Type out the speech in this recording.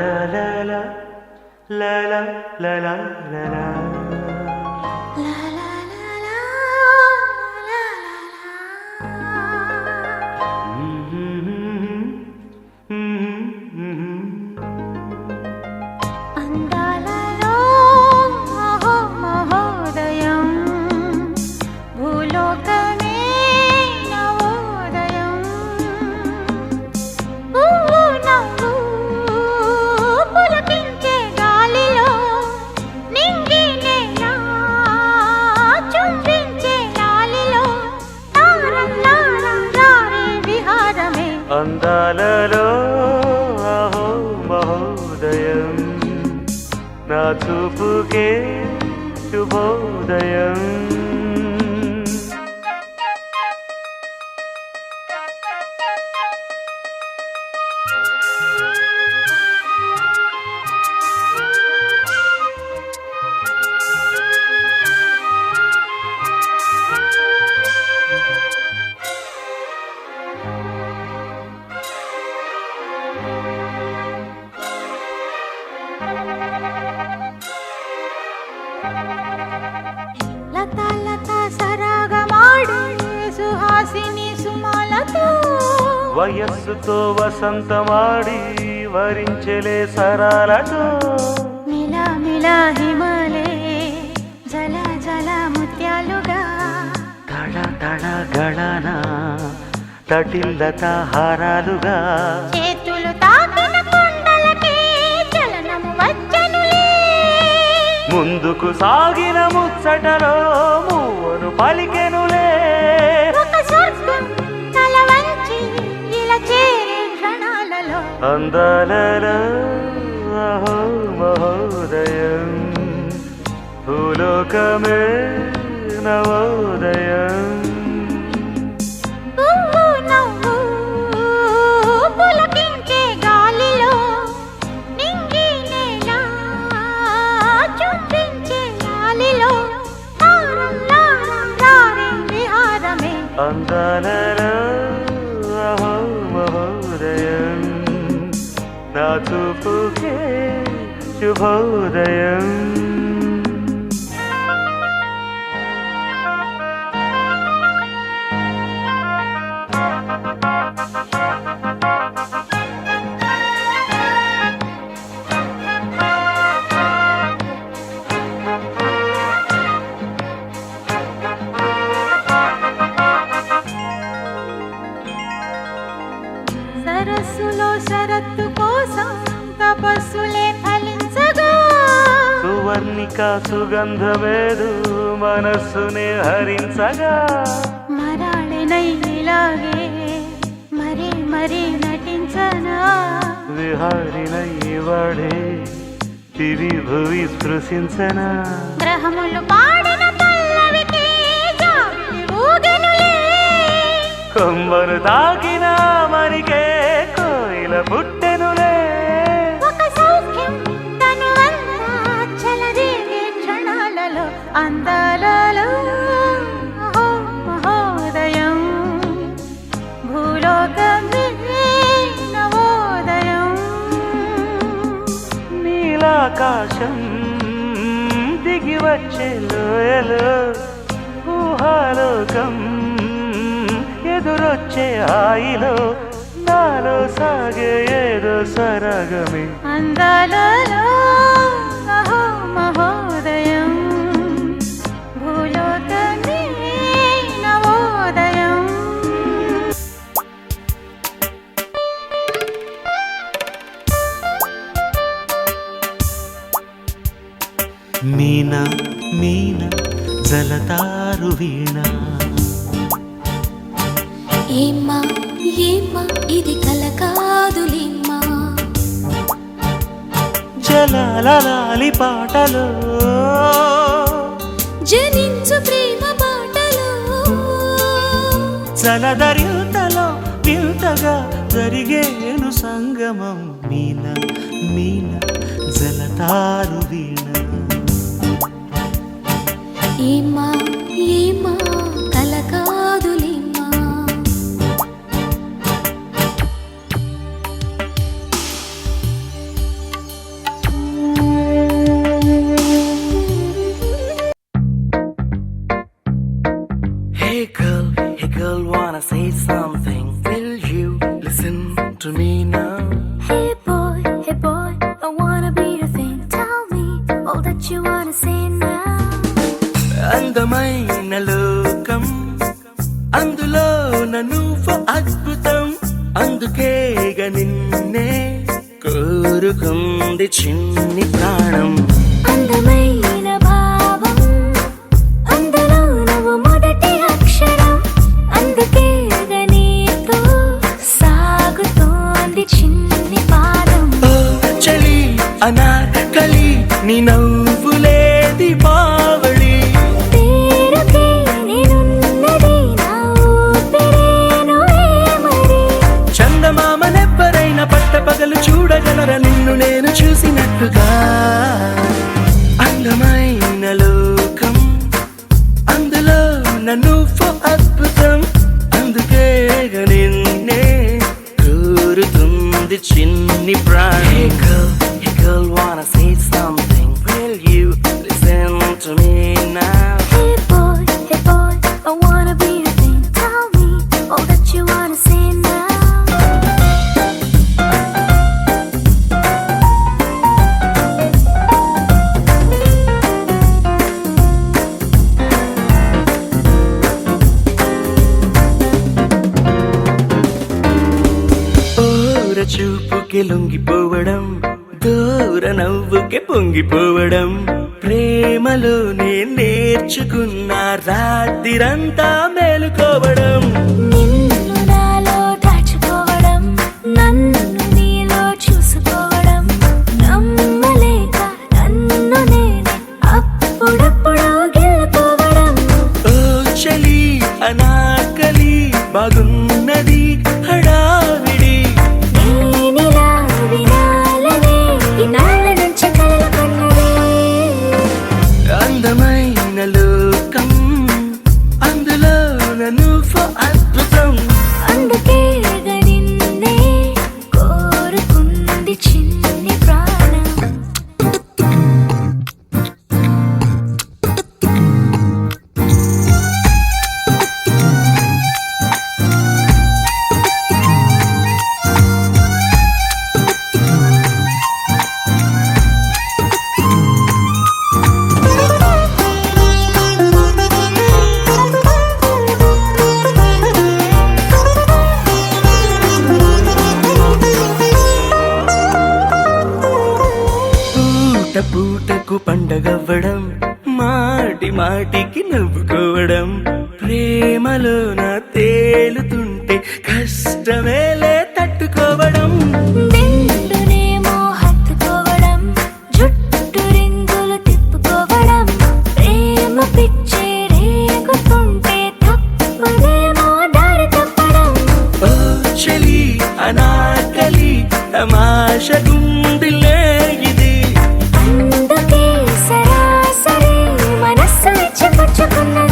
la la la la la la. La la la la la la అందాలలో మహోదయం భూలోకమే నవోదయం నవ్వు పులకించే గాలిలో నింగి నేల చుంబించే లాలిలో తారం లారం రారే విహారమే అందాలలో అహో మహోదయం నా చూపుకే శుభోదయం లతా లతా సరాగమాడే సుహాసిని సుమాలతో వయస్సుతో వసంతమాడి వరించెలే సరాలతో మిలా మిలా హిమలే జల జల ముత్యాలుగా తళ తళ గళన తటిల్లత హారాలుగా చేతులు తాకిన కొండలకే చలనము వచ్చనులే ముందుకు సాగిన ముచ్చటలో మూవను పలికెనులే ఒక స్వర్గం తల వంచి ఇలా చేరే క్షణాలలో అందాలలో అహో మహోదయం భూలోకమే నవోదయం పువ్వు నవ్వు పులకించే గాలిలో నింగి నేల చుంబించే లాలిలో తారం లారం రారే విహారమే అందాలలో అహో మహోదయం నా చూపుకే శుభోదయం సరస్సులో శరత్తు కోసం తపస్సులే ఫలించగా సువర్ణిక సుగంధమేదు మనస్సునే హరించగా మరాళినై ఇలాగే మరీ మరీ నటించనా విహారినై వాడే తిరి భువి స్పృశించనా గ్రహములు పాడిన పల్లవికి జాబిలి ఊగెనులే కొమ్మను తాకిన మరికే కోయిల పుట్టెనులే ఒక సౌఖ్యం తనువంతా చెలరేగే క్షణాలలో అందాలలో అహో మహోదయం భూలోకమే నవోదయం నీలాకాశం దిగి వచ్చే లోయలో ఊహాలోకం ఎదురొచ్చే హాయిలో నాలో సాగే ఏదో సరగమే అందాలలో అహో మహోదయం భూలోకమే నవోదయం మీనా మీనా జలతారు వీణ ఏమ్మా ఏమ్మా ఇది కల కాదులేమ్మా జలాలి పాటలో జనించు ప్రేమ బాటలో జలధరింతలో వింతగా జరిగేను సంగమం మీనా మీనా జలతారు వీణ ఏమ్మా ఏమ్మా కల కాదులేమ్మా to me now. Hey boy, I wanna be your thing. Tell me all that you wanna say now. అందమైన లోకం అందులో నువ్వు అద్భుతం అందుకేగా నిన్నే కోరుకుంది చిన్ని ప్రాణం. అందమైన భావం అందులో నువ్వు మొదటి అక్షరం అందుకే నీతో సాగుతోంది చిన్ని పాదం. ఓ చలి అనార్కలి నీ నవ్వులేది బావళి. పేరుకే నేనున్నది నా ఊపిరేను ఏమరి. చందమామనెవ్వరైనా పట్టపగలు చూడగలరా నిన్ను నేను చూసినట్టుగా. అందమైన లోకం అందులో నువ్వు అద్భుతం అందుకే నిన్నే కోరుతుంది చిన్ని ప్రాణం. Hey girl, wanna say something? Will you listen to me now? Hey boy, I wanna be your thing. Tell me all that you wanna say now. ఓర చూపుకి లొంగిపోవడం దూర నవ్వుకి పొంగిపోవడం ప్రేమలోనే నేర్చుకున్న రాత్రిరంతా మేలుకోవడం. నిన్ను నాలో దాచుకోవడం నన్ను నీలో చూసుకోవడం నమ్మలేక నన్ను నేనే అప్పుడప్పుడు గెలుకోవడం. ఓ చలి అనాకలి బాగున్నది హడావిడి. నేనిలా వినాలనే ఇన్నాళ్ళ నుంచి కలలు కన్నదే. అందమైన లోకం అందులో నువ్వు అద్భుతం అందుకే నిన్నే కోరుకుంది చిన్ని ప్రాణం. పూట పూటకు పండగవ్వడం మాటి మాటికి నవ్వుకోవడం ప్రేమలోన తేలుతుంటే కష్టమేలే తట్టుకోవడం. నిండునేమో హత్తుకోవడం జుట్టు రింగులు తిప్పుకోవడం ప్రేమ పిచ్చే రేగుతుంటే తప్పదేమో దారి తప్పడం. ఓ చలి అనాకలి తమాష గుండిలే ఇది. అందుకే సరాసరి మనస్సు ఇచ్చిపుచ్చుకున్నది.